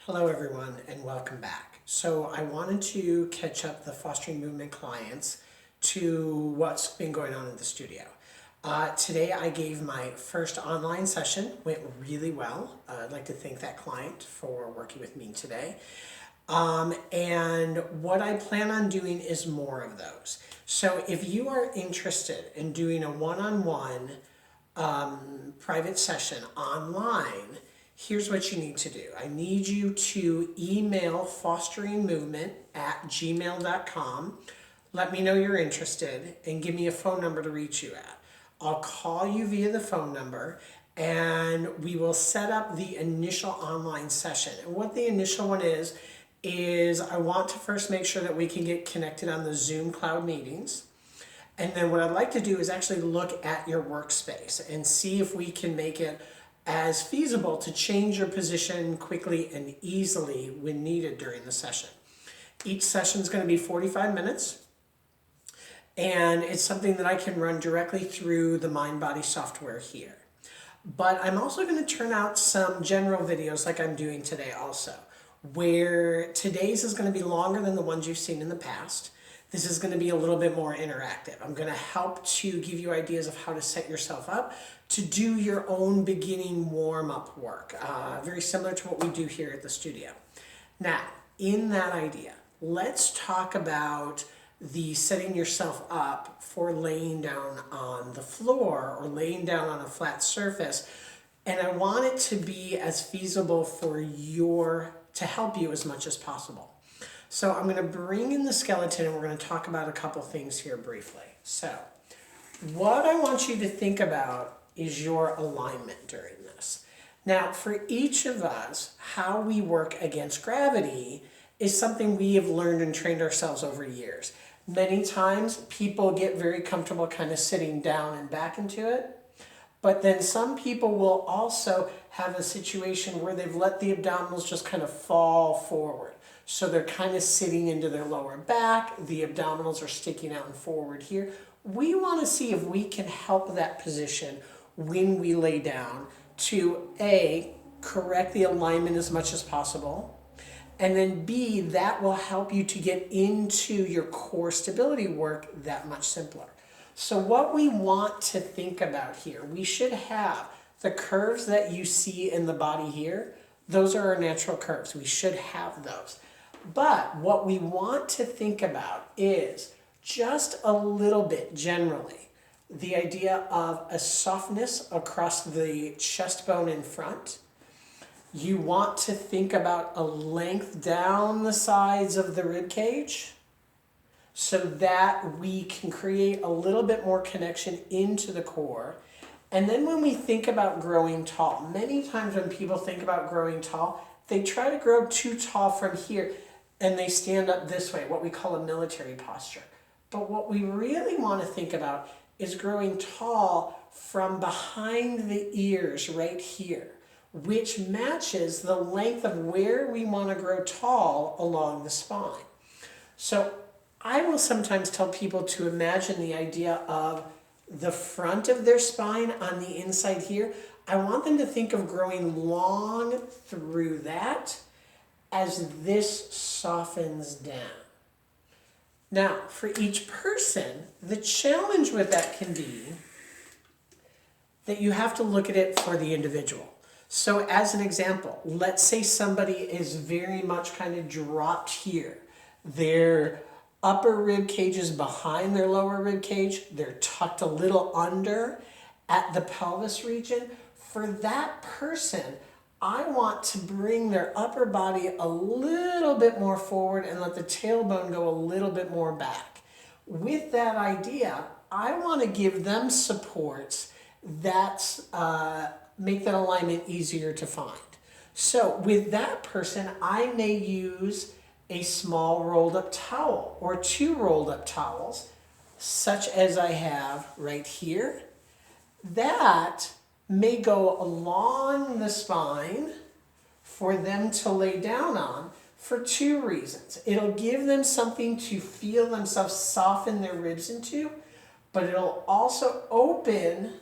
Hello everyone and welcome back. So I wanted to catch up the Fostering Movement clients to what's been going on in the studio. Today I gave my first online session, went really well. I'd like to thank that client for working with me today. And what I plan on doing is more of those. So if you are interested in doing a one-on-one private session online, here's what you need to do. I need you to email fosteringmovement@gmail.com. Let me know you're interested and give me a phone number to reach you at. I'll call you via the phone number and we will set up the initial online session. And what the initial one is I want to first make sure that we can get connected on the Zoom cloud meetings. And then what I'd like to do is actually look at your workspace and see if we can make it as feasible to change your position quickly and easily when needed during the session. Each session is going to be 45 minutes. And it's something that I can run directly through the MindBody software here. But I'm also going to turn out some general videos like I'm doing today also, where today's is going to be longer than the ones you've seen in the past. This is going to be a little bit more interactive. I'm going to help to give you ideas of how to set yourself up to do your own beginning warm-up work, very similar to what we do here at the studio. Now, in that idea, let's talk about the setting yourself up for laying down on the floor or laying down on a flat surface. And I want it to be as feasible for to help you as much as possible. So I'm going to bring in the skeleton and we're going to talk about a couple things here briefly. So what I want you to think about is your alignment during this. Now, for each of us, how we work against gravity is something we have learned and trained ourselves over years. Many times people get very comfortable kind of sitting down and back into it. But then some people will also have a situation where they've let the abdominals just kind of fall forward. So they're kind of sitting into their lower back. The abdominals are sticking out and forward here. We want to see if we can help that position when we lay down to A, correct the alignment as much as possible. And then B, that will help you to get into your core stability work that much simpler. So what we want to think about here, we should have the curves that you see in the body here. Those are our natural curves. We should have those. But what we want to think about is just a little bit generally the idea of a softness across the chest bone in front. You want to think about a length down the sides of the rib cage so that we can create a little bit more connection into the core. And then when we think about growing tall, many times when people think about growing tall, they try to grow too tall from here and they stand up this way, what we call a military posture. But what we really want to think about is growing tall from behind the ears right here, which matches the length of where we want to grow tall along the spine. So I will sometimes tell people to imagine the idea of the front of their spine on the inside here. I want them to think of growing long through that as this softens down. Now, for each person, the challenge with that can be that you have to look at it for the individual. So as an example, let's say somebody is very much kind of dropped here. Their upper rib cage is behind their lower rib cage. They're tucked a little under at the pelvis region. For that person, I want to bring their upper body a little bit more forward and let the tailbone go a little bit more back. With that idea, I want to give them supports that make that alignment easier to find. So with that person, I may use a small rolled up towel or two rolled up towels, such as I have right here. That may go along the spine for them to lay down on for two reasons. It'll give them something to feel themselves soften their ribs into, but it'll also open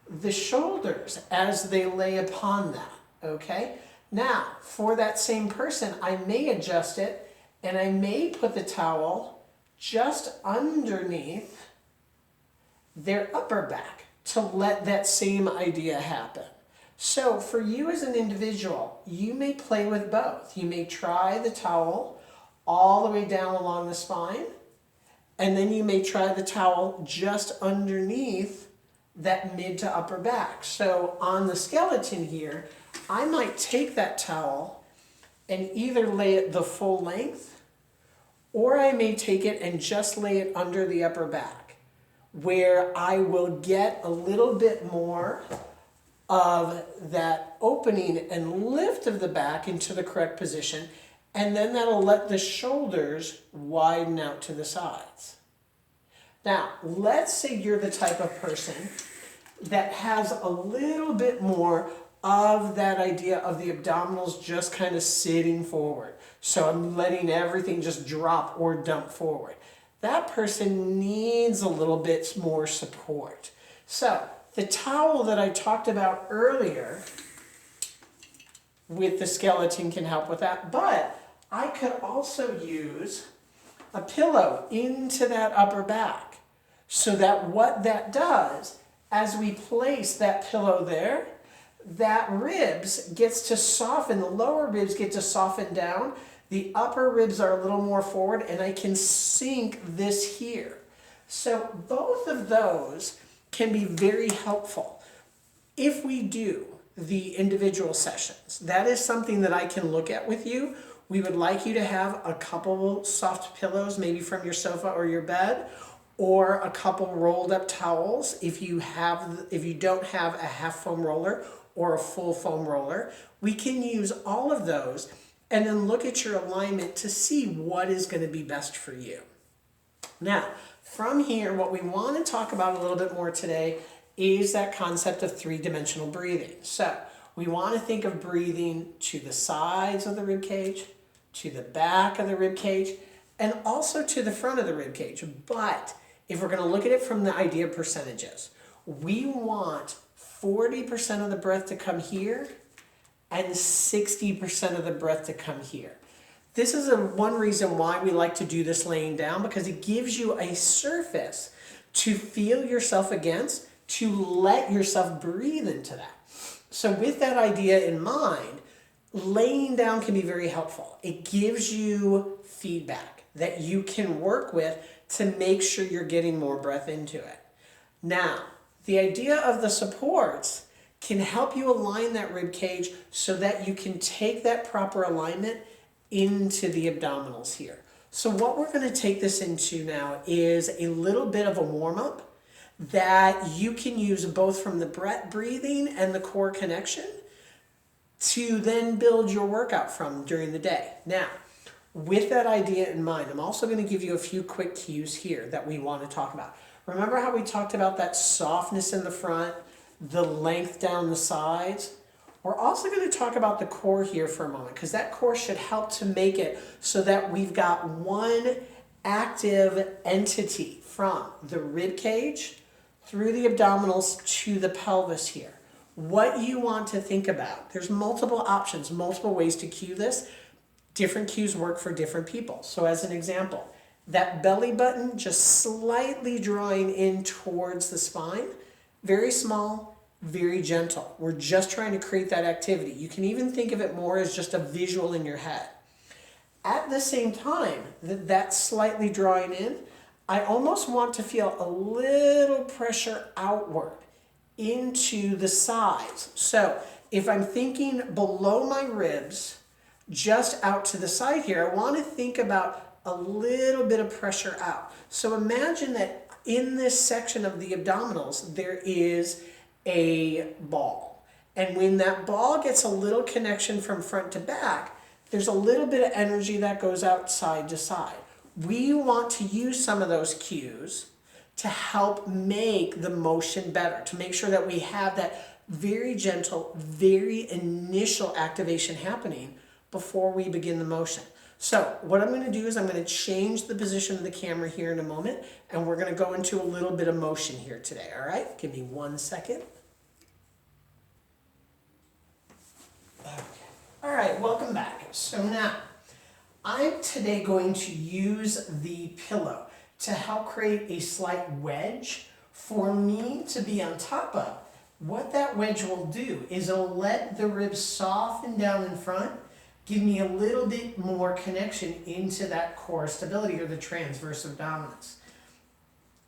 the shoulders as they lay upon that, okay? Now, for that same person, I may adjust it and I may put the towel just underneath their upper back to let that same idea happen. So for you as an individual, you may play with both. You may try the towel all the way down along the spine, and then you may try the towel just underneath that mid to upper back. So on the skeleton here, I might take that towel and either lay it the full length, or I may take it and just lay it under the upper back, where I will get a little bit more of that opening and lift of the back into the correct position, and then that'll let the shoulders widen out to the sides. Now, let's say you're the type of person that has a little bit more of that idea of the abdominals just kind of sitting forward. So I'm letting everything just drop or dump forward. That person needs a little bit more support. So the towel that I talked about earlier with the skeleton can help with that, but I could also use a pillow into that upper back, so that what that does, as we place that pillow there, that ribs gets to soften, the lower ribs get to soften down, the upper ribs are a little more forward, and I can sink this here. So both of those can be very helpful. If we do the individual sessions, that is something that I can look at with you. We would like you to have a couple soft pillows, maybe from your sofa or your bed, or a couple rolled up towels if you don't have a half foam roller or a full foam roller. We can use all of those and then look at your alignment to see what is going to be best for you. Now, from here, what we want to talk about a little bit more today is that concept of three-dimensional breathing. So we want to think of breathing to the sides of the rib cage, to the back of the rib cage, and also to the front of the rib cage. But if we're going to look at it from the idea of percentages, we want 40% of the breath to come here and 60% of the breath to come here. This is one reason why we like to do this laying down, because it gives you a surface to feel yourself against, to let yourself breathe into that. So with that idea in mind, laying down can be very helpful. It gives you feedback that you can work with to make sure you're getting more breath into it. Now, the idea of the supports can help you align that rib cage so that you can take that proper alignment into the abdominals here. So what we're going to take this into now is a little bit of a warm-up that you can use both from the breathing and the core connection to then build your workout from during the day. Now, with that idea in mind, I'm also going to give you a few quick cues here that we want to talk about. Remember how we talked about that softness in the front, the length down the sides? We're also going to talk about the core here for a moment, because that core should help to make it so that we've got one active entity from the rib cage through the abdominals to the pelvis here. What you want to think about, there's multiple options, multiple ways to cue this. Different cues work for different people. So as an example, that belly button just slightly drawing in towards the spine, very small, very gentle. We're just trying to create that activity. You can even think of it more as just a visual in your head. At the same time, that slightly drawing in, I almost want to feel a little pressure outward into the sides. So if I'm thinking below my ribs, just out to the side here, I want to think about a little bit of pressure out. So imagine that in this section of the abdominals, there is a ball. And when that ball gets a little connection from front to back, there's a little bit of energy that goes out side to side. We want to use some of those cues to help make the motion better, to make sure that we have that very gentle, very initial activation happening before we begin the motion. So what I'm going to do is I'm going to change the position of the camera here in a moment, and we're going to go into a little bit of motion here today, all right? Give me 1 second. Okay. welcome back. So now, I'm today going to use the pillow to help create a slight wedge for me to be on top of. What that wedge will do is it'll let the ribs soften down in front, give me a little bit more connection into that core stability or the transverse abdominis.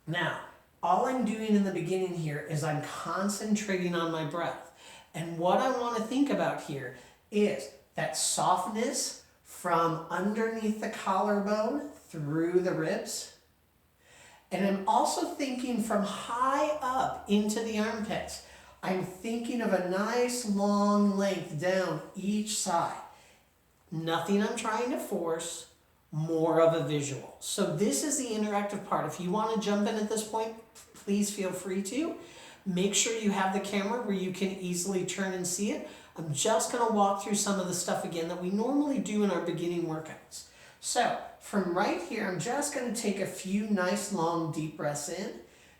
Now, all I'm doing in the beginning here is I'm concentrating on my breath. And what I want to think about here is that softness from underneath the collarbone through the ribs. And I'm also thinking from high up into the armpits. I'm thinking of a nice long length down each side. Nothing I'm trying to force, more of a visual. So this is the interactive part. If you want to jump in at this point, please feel free to. Make sure you have the camera where you can easily turn and see it. I'm just going to walk through some of the stuff again that we normally do in our beginning workouts. So from right here, I'm just going to take a few nice long deep breaths in.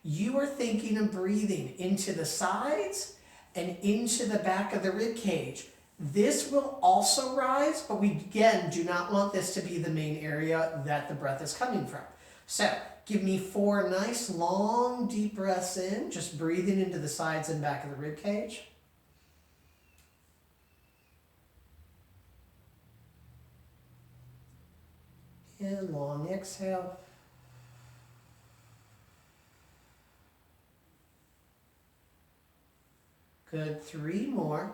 You are thinking of breathing into the sides and into the back of the rib cage. This will also rise, but we again do not want this to be the main area that the breath is coming from. So give me 4 nice long deep breaths in, just breathing into the sides and back of the rib cage. And long exhale. Good, 3 more.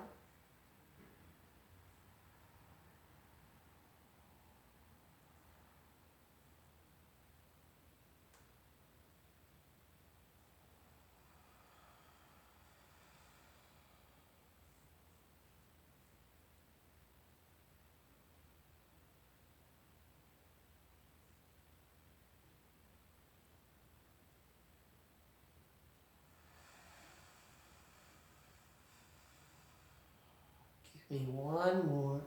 Give me 1 more.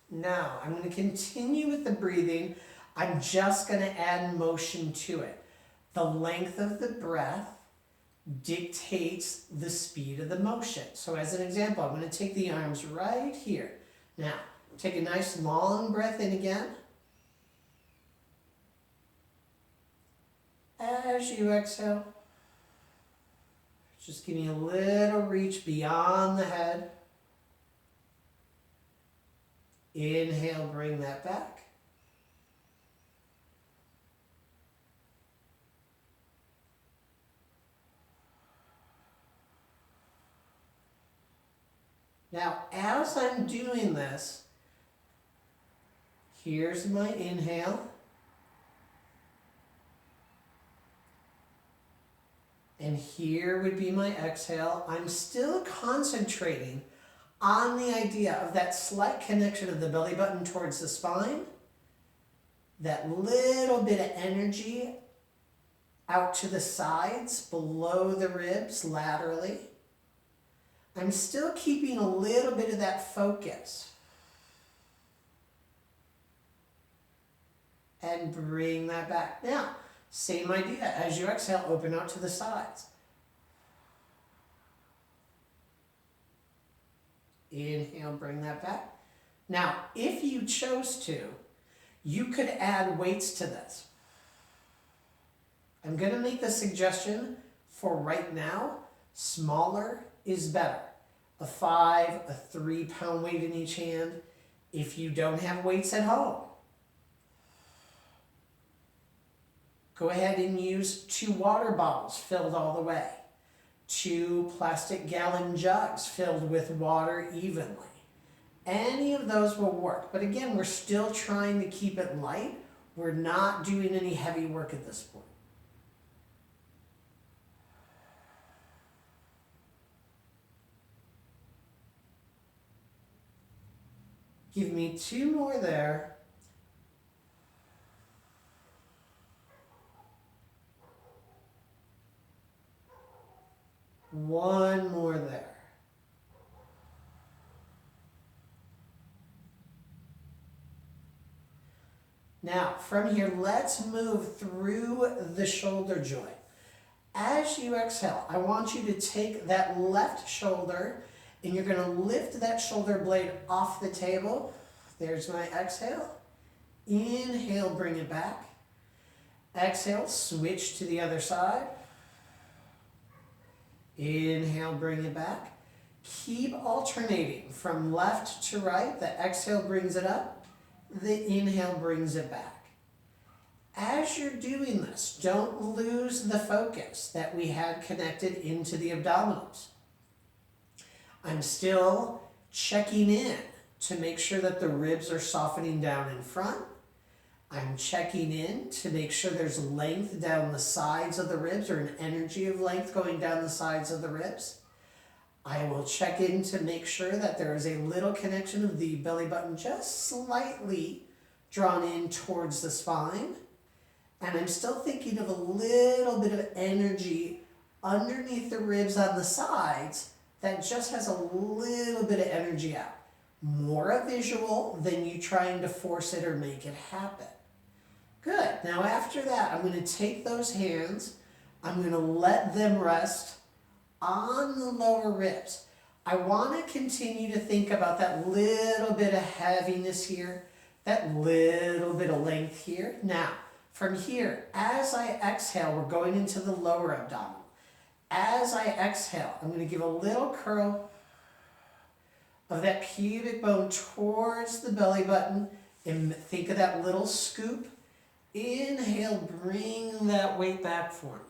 Now, I'm going to continue with the breathing. I'm just going to add motion to it. The length of the breath dictates the speed of the motion. So as an example, I'm going to take the arms right here. Now, take a nice long breath in again. As you exhale, just give me a little reach beyond the head. Inhale, bring that back. Now, as I'm doing this, here's my inhale. And here would be my exhale. I'm still concentrating on the idea of that slight connection of the belly button towards the spine, that little bit of energy out to the sides, below the ribs, laterally. I'm still keeping a little bit of that focus. And bring that back. Now, same idea. As you exhale, open out to the sides. Inhale, bring that back. Now, if you chose to, you could add weights to this. I'm going to make the suggestion for right now, smaller is better. A 5, a 3-pound weight in each hand. If you don't have weights at home, go ahead and use 2 water bottles filled all the way. 2 plastic gallon jugs filled with water evenly. Any of those will work. But again, we're still trying to keep it light. We're not doing any heavy work at this point. Give me 2 more there. One more there. Now, from here, let's move through the shoulder joint. As you exhale, I want you to take that left shoulder and you're going to lift that shoulder blade off the table. There's my exhale. Inhale, bring it back. Exhale, switch to the other side. Inhale, bring it back. Keep alternating from left to right. The exhale brings it up. The inhale brings it back. As you're doing this, don't lose the focus that we had connected into the abdominals. I'm still checking in to make sure that the ribs are softening down in front. I'm checking in to make sure there's length down the sides of the ribs, or an energy of length going down the sides of the ribs. I will check in to make sure that there is a little connection of the belly button just slightly drawn in towards the spine. And I'm still thinking of a little bit of energy underneath the ribs on the sides that just has a little bit of energy out. More a visual than you trying to force it or make it happen. Good. Now after that, I'm going to take those hands, I'm going to let them rest on the lower ribs. I want to continue to think about that little bit of heaviness here, that little bit of length here. Now, from here, as I exhale, we're going into the lower abdominal. As I exhale, I'm going to give a little curl of that pubic bone towards the belly button, and think of that little scoop. Inhale, bring that weight back for me.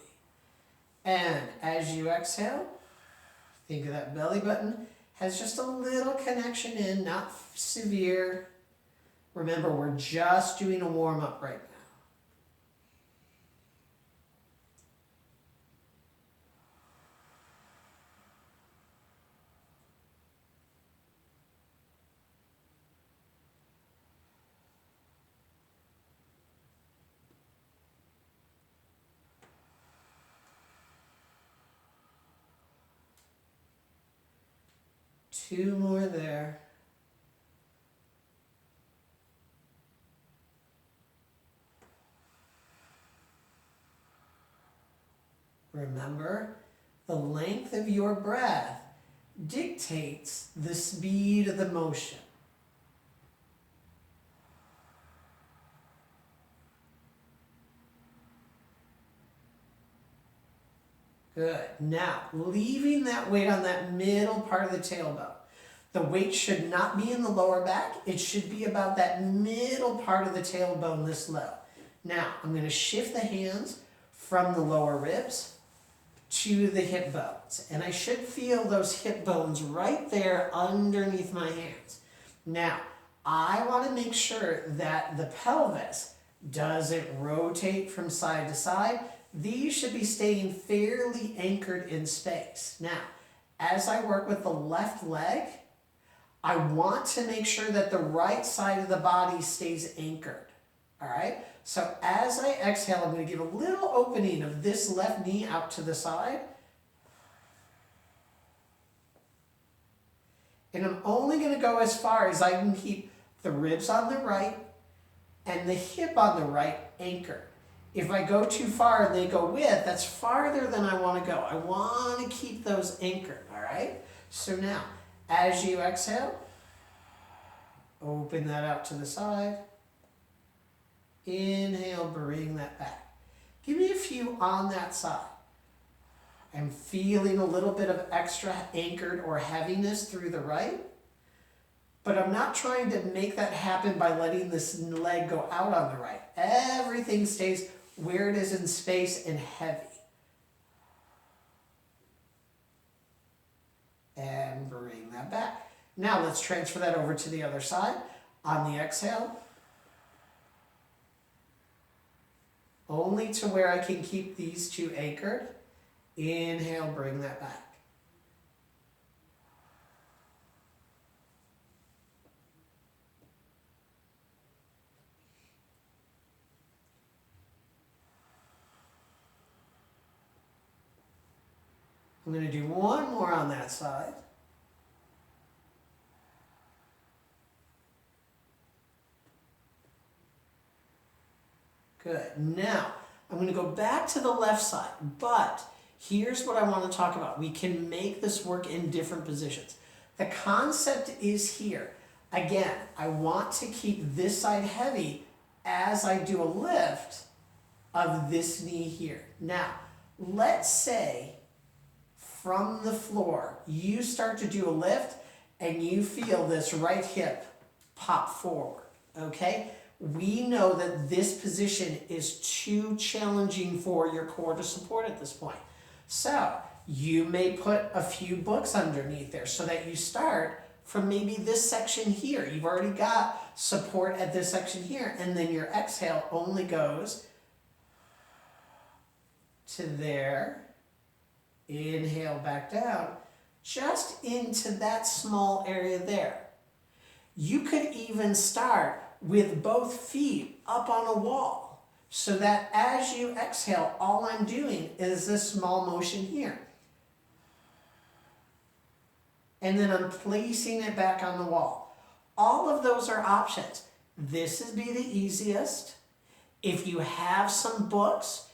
And as you exhale, think of that belly button has just a little connection in, not severe. Remember, we're just doing a warm-up right now. Two more there. Remember, the length of your breath dictates the speed of the motion. Good. Now, leaving that weight on that middle part of the tailbone. The weight should not be in the lower back. It should be about that middle part of the tailbone this low. Now, I'm going to shift the hands from the lower ribs to the hip bones. And I should feel those hip bones right there underneath my hands. Now, I want to make sure that the pelvis doesn't rotate from side to side. These should be staying fairly anchored in space. Now, as I work with the left leg, I want to make sure that the right side of the body stays anchored. All right? So as I exhale, I'm going to give a little opening of this left knee out to the side. And I'm only going to go as far as I can keep the ribs on the right and the hip on the right anchored. If I go too far and they go with, that's farther than I want to go. I want to keep those anchored, all right? So now, as you exhale, open that out to the side. Inhale, bring that back. Give me a few on that side. I'm feeling a little bit of extra anchored or heaviness through the right, but I'm not trying to make that happen by letting this leg go out on the right. Everything stays where it is in space and heavy. And bring that back. Now let's transfer that over to the other side. On the exhale, only to where I can keep these two anchored. Inhale, bring that back. I'm going to do one more on that side. Good. Now, I'm going to go back to the left side, but here's what I want to talk about. We can make this work in different positions. The concept is here. Again, I want to keep this side heavy as I do a lift of this knee here. Now, let's say from the floor, you start to do a lift and you feel this right hip pop forward, okay? We know that this position is too challenging for your core to support at this point. So you may put a few books underneath there so that you start from maybe this section here. You've already got support at this section here, and then your exhale only goes to there. Inhale back down, just into that small area there. You could even start with both feet up on a wall, so that as you exhale, all I'm doing is this small motion here. And then I'm placing it back on the wall. All of those are options. This would be the easiest. If you have some books,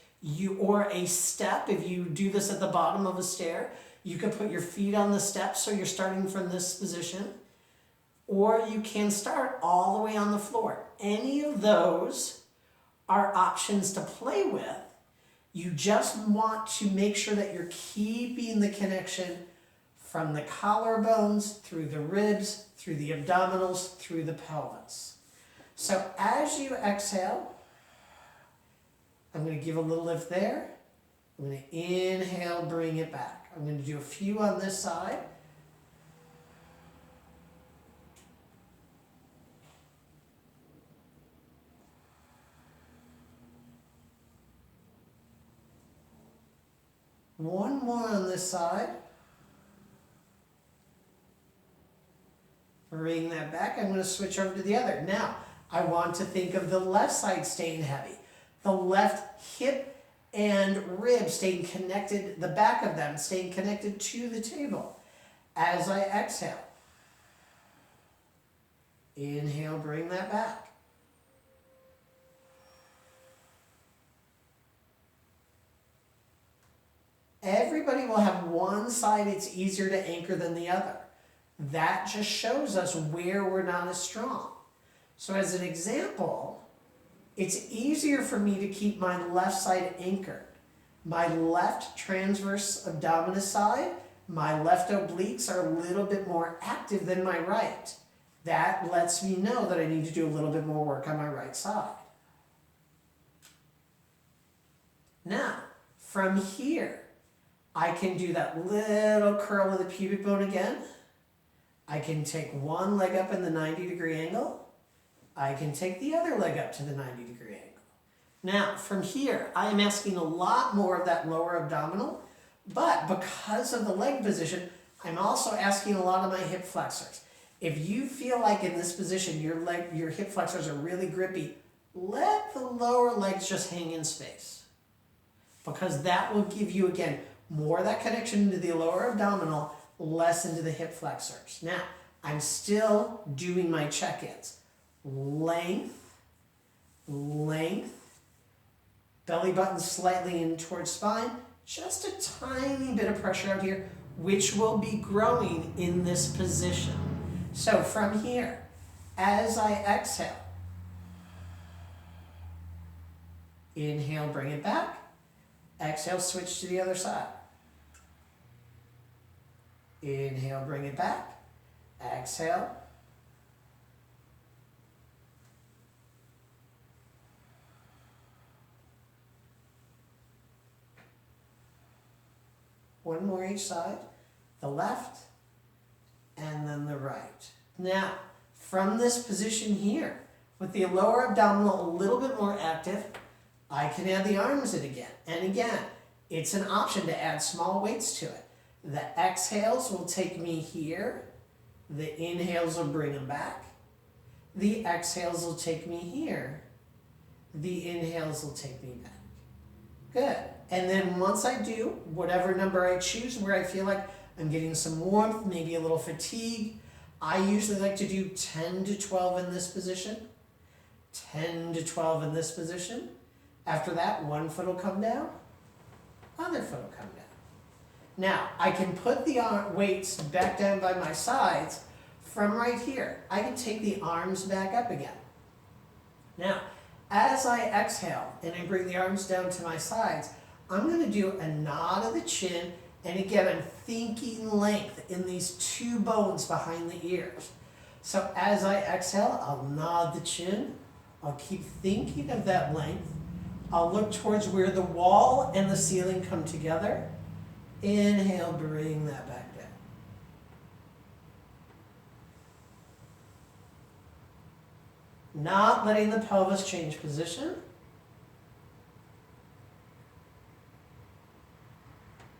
or a step, if you do this at the bottom of a stair, you can put your feet on the steps so you're starting from this position. Or you can start all the way on the floor. Any of those are options to play with. You just want to make sure that you're keeping the connection from the collarbones, through the ribs, through the abdominals, through the pelvis. So as you exhale, I'm going to give a little lift there. I'm going to inhale, bring it back. I'm going to do a few on this side. One more on this side. Bring that back. I'm going to switch over to the other. Now, I want to think of the left side staying heavy. The left hip and rib staying connected, the back of them staying connected to the table. As I exhale, inhale, bring that back. Everybody will have one side it's easier to anchor than the other. That just shows us where we're not as strong. So as an example, it's easier for me to keep my left side anchored. My left transverse abdominis side, my left obliques are a little bit more active than my right. That lets me know that I need to do a little bit more work on my right side. Now, from here, I can do that little curl of the pubic bone again. I can take one leg up in the 90-degree angle. I can take the other leg up to the 90-degree angle. Now, from here, I am asking a lot more of that lower abdominal, but because of the leg position, I'm also asking a lot of my hip flexors. If you feel like in this position your hip flexors are really grippy, let the lower legs just hang in space. Because that will give you, again, more of that connection into the lower abdominal, less into the hip flexors. Now, I'm still doing my check-ins. Length, length, belly button slightly in towards spine, just a tiny bit of pressure out here, which will be growing in this position. So from here, as I exhale, inhale, bring it back. Exhale, switch to the other side. Inhale, bring it back. Exhale. One more each side, the left and then the right. Now, from this position here, with the lower abdominal a little bit more active, I can add the arms in again. And again, it's an option to add small weights to it. The exhales will take me here. The inhales will bring them back. The exhales will take me here. The inhales will take me back. Good. And then once I do, whatever number I choose, where I feel like I'm getting some warmth, maybe a little fatigue, I usually like to do 10 to 12 in this position, 10 to 12 in this position, After that, one foot will come down, other foot will come down. Now, I can put the weights back down by my sides from right here. I can take the arms back up again. Now, as I exhale and I bring the arms down to my sides, I'm going to do a nod of the chin, and again, I'm thinking length in these two bones behind the ears. So as I exhale, I'll nod the chin. I'll keep thinking of that length. I'll look towards where the wall and the ceiling come together. Inhale, bring that back down. Not letting the pelvis change position.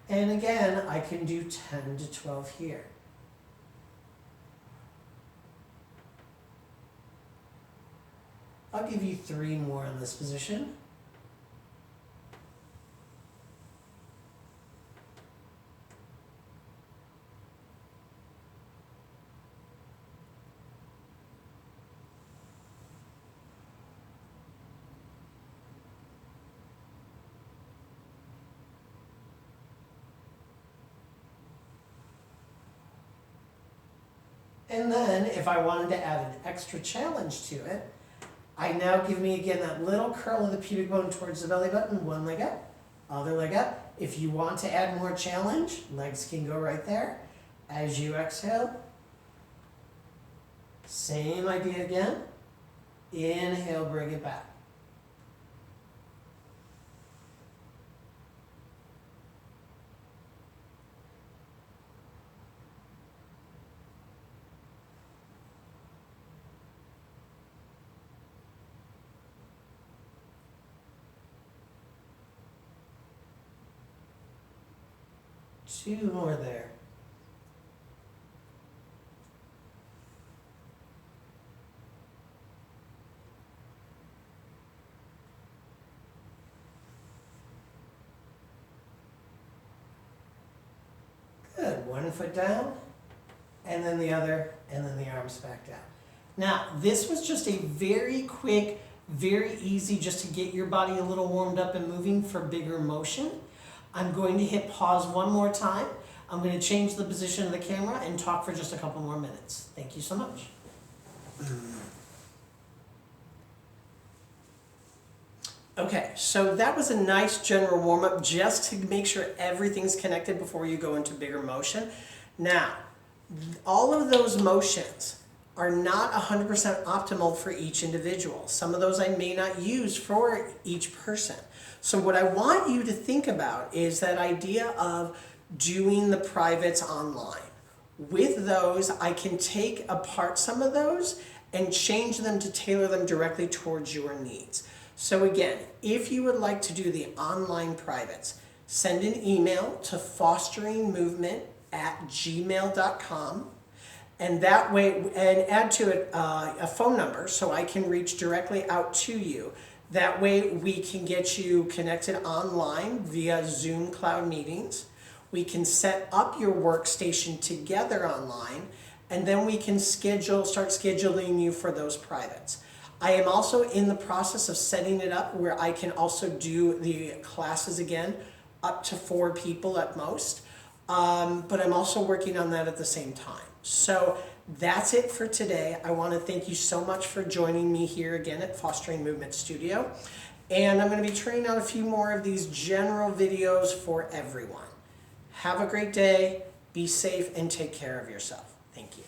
And again, I can do 10 to 12 here. I'll give you 3 more in this position. And then, if I wanted to add an extra challenge to it, I now give me again that little curl of the pubic bone towards the belly button, one leg up, other leg up. If you want to add more challenge, legs can go right there. As you exhale, same idea again. Inhale, bring it back. Two more there. Good. One foot down, and then the other, and then the arms back down. Now, this was just a very quick, very easy, just to get your body a little warmed up and moving for bigger motion. I'm going to hit pause one more time. I'm going to change the position of the camera and talk for just a couple more minutes. Thank you so much. Okay, so that was a nice general warm-up just to make sure everything's connected before you go into bigger motion. Now, all of those motions are not 100% optimal for each individual. Some of those I may not use for each person. So what I want you to think about is that idea of doing the privates online. With those, I can take apart some of those and change them to tailor them directly towards your needs. So again, if you would like to do the online privates, send an email to fosteringmovement@gmail.com, and that way, and add to it a phone number so I can reach directly out to you. That way we can get you connected online via Zoom Cloud Meetings. We can set up your workstation together online, and then we can start scheduling you for those privates. I am also in the process of setting it up where I can also do the classes again, up to 4 people at most. But I'm also working on that at the same time. So that's it for today. I want to thank you so much for joining me here again at Fostering Movement Studio. And I'm going to be turning out a few more of these general videos for everyone. Have a great day, be safe, and take care of yourself. Thank you.